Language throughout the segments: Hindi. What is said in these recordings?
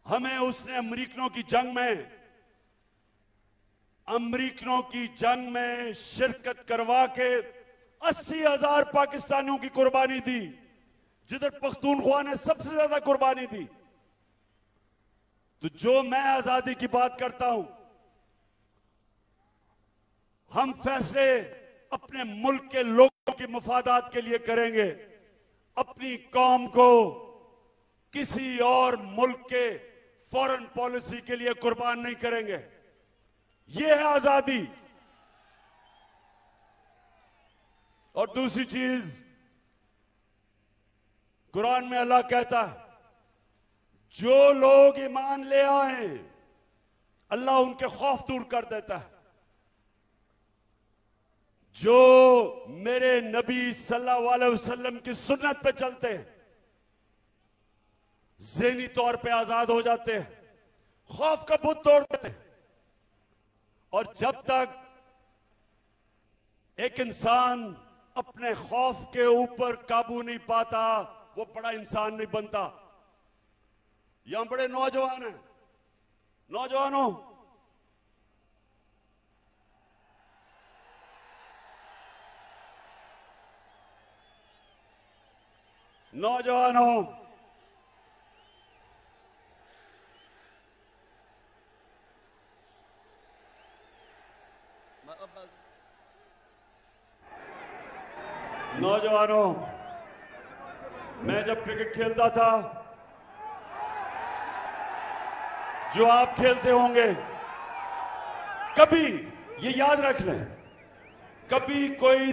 हमें उसने अमरीकनों की जंग में शिरकत करवा के 80,000 पाकिस्तानियों की कुर्बानी दी, जिधर पख्तूनख्वा ने सबसे ज्यादा कुर्बानी दी। तो जो मैं आजादी की बात करता हूं, हम फैसले अपने मुल्क के लोगों की मफादात के लिए करेंगे, अपनी कौम को किसी और मुल्क के फॉरेन पॉलिसी के लिए कुर्बान नहीं करेंगे। यह है आजादी। और दूसरी चीज, कुरान में अल्लाह कहता है, जो लोग ईमान ले आए अल्लाह उनके खौफ दूर कर देता है। जो मेरे नबी सल्लल्लाहु अलैहि वसल्लम की सुन्नत पे चलते हैं, ज़हनी तौर पे आजाद हो जाते हैं, खौफ का बुत तोड़ देते हैं। और जब तक एक इंसान अपने खौफ के ऊपर काबू नहीं पाता, वो बड़ा इंसान नहीं बनता। यहां बड़े नौजवान हैं, नौजवानों, नौजवानों, मैं जब क्रिकेट खेलता था, जो आप खेलते होंगे, कभी ये याद रख लें, कभी कोई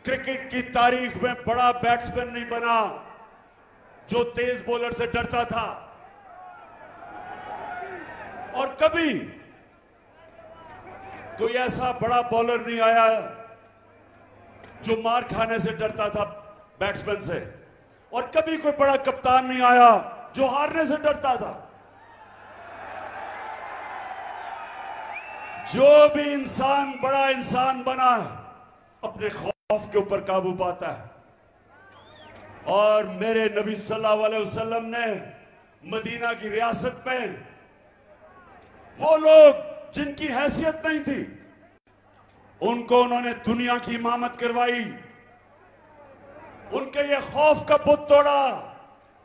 क्रिकेट की तारीख में बड़ा बैट्समैन नहीं बना जो तेज बॉलर से डरता था, और कभी कोई ऐसा बड़ा बॉलर नहीं आया जो मार खाने से डरता था बैट्समैन से, और कभी कोई बड़ा कप्तान नहीं आया जो हारने से डरता था। जो भी इंसान बड़ा इंसान बना है, अपने खौफ के ऊपर काबू पाता है। और मेरे नबी सल्लल्लाहु अलैहि वसल्लम ने मदीना की रियासत में वो लोग जिनकी हैसियत नहीं थी, उनको उन्होंने दुनिया की इमामत करवाई। उनके ये खौफ का बुत तोड़ा,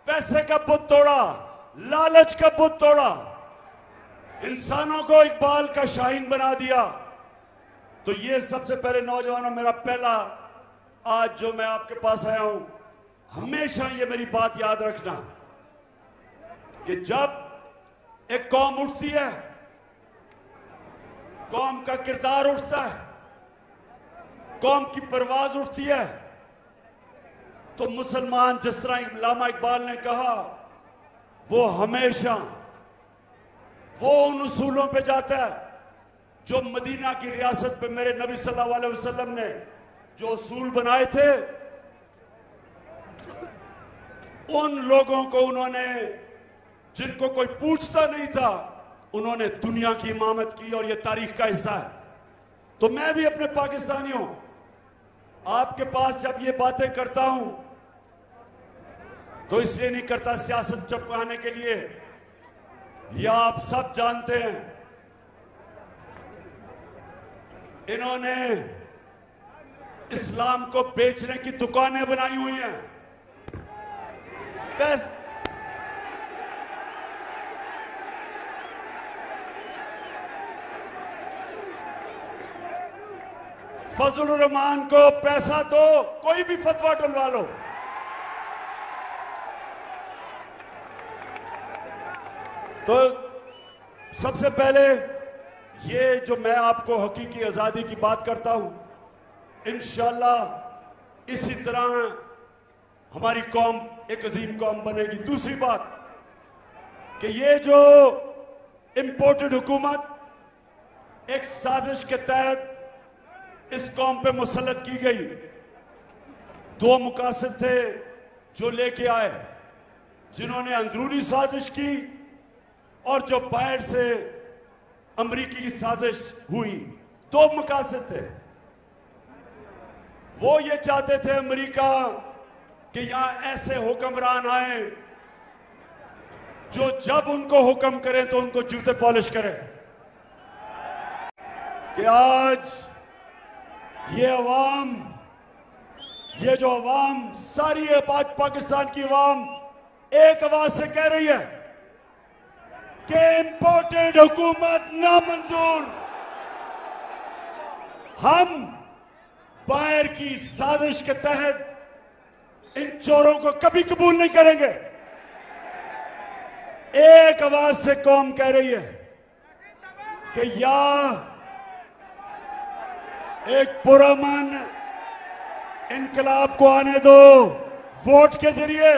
पैसे का बुत तोड़ा, लालच का बुत तोड़ा, इंसानों को इकबाल का शाहीन बना दिया। तो ये सबसे पहले नौजवानों, मेरा पहला आज जो मैं आपके पास आया हूं, हमेशा ये मेरी बात याद रखना कि जब एक कौम उठती है, कौम का किरदार उठता है, कौम की परवाज उठती है, तो मुसलमान, जिस तरह अल्लामा इकबाल ने कहा, वो हमेशा वो उन उसूलों पे जाता है जो मदीना की रियासत पे मेरे नबी सल्लल्लाहु अलैहि वसल्लम ने जो उसूल बनाए थे। उन लोगों को उन्होंने, जिनको कोई पूछता नहीं था, उन्होंने दुनिया की इमामत की, और यह तारीख का हिस्सा है। तो मैं भी अपने पाकिस्तानियों, आपके पास जब ये बातें करता हूं तो इसलिए नहीं करता सियासत चपकाने के लिए, या आप सब जानते हैं इन्होंने इस्लाम को बेचने की दुकानें बनाई हुई हैं। फजलुर रहमान को पैसा दो, कोई भी फतवा डलवा लो। तो सबसे पहले ये जो मैं आपको हकीकी आजादी की बात करता हूं, इंशाअल्लाह इसी तरह हमारी कौम एक अजीम कौम बनेगी। दूसरी बात कि ये जो इंपोर्टेड हुकूमत एक साजिश के तहत इस कौम पे मुसल्लत की गई, दो मुकासद थे जो लेके आए, जिन्होंने अंदरूनी साजिश की और जो बाहर से अमरीकी की साजिश हुई। दो मकासद थे। वो ये चाहते थे अमरीका कि यहां ऐसे हुक्मरान आए जो जब उनको हुक्म करें तो उनको जूते पॉलिश करें। कि आज ये अवाम, ये जो अवाम सारी है, पाकिस्तान की अवाम एक आवाज से कह रही है कि इंपोर्टेड हुकूमत नामंजूर। हम बाहर की साजिश के तहत इन चोरों को कभी कबूल नहीं करेंगे। एक आवाज से कौम कह रही है कि या एक पुरअमन इनकलाब को आने दो वोट के जरिए,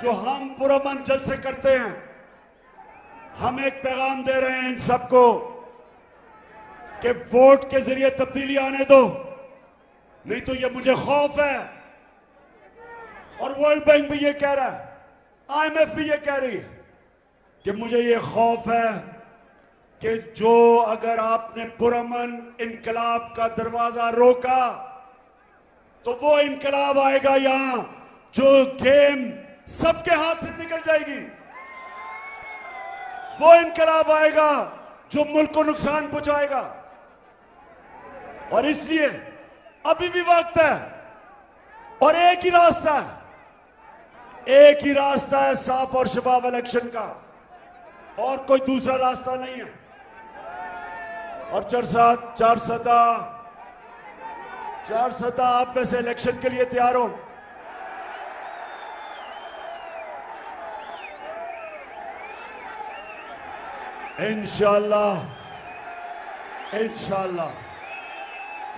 जो हम पुरअमन जलसे करते हैं। हम एक पैगाम दे रहे हैं इन सबको कि वोट के जरिए तब्दीली आने दो, नहीं तो ये मुझे खौफ है। और वर्ल्ड बैंक भी ये कह रहा है, IMF भी ये कह रही है कि मुझे ये खौफ है कि जो अगर आपने पुरअमन इनकलाब का दरवाजा रोका तो वो इनकलाब आएगा यहां, जो गेम सबके हाथ से निकल जाएगी। वो इनकलाब आएगा जो मुल्क को नुकसान पहुंचाएगा। और इसलिए अभी भी वक्त है और एक ही रास्ता है, एक ही रास्ता है साफ और शफाफ इलेक्शन का, और कोई दूसरा रास्ता नहीं है। और चार सदा आप में से इलेक्शन के लिए तैयार हो। इंशाअल्लाह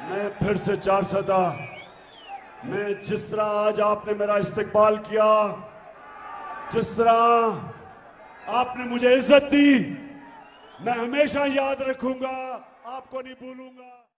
मैं फिर से 4 सदा, मैं जिस तरह आज आपने मेरा इस्तकबाल किया, जिस तरह आपने मुझे इज्जत दी, मैं हमेशा याद रखूंगा, आपको नहीं भूलूंगा।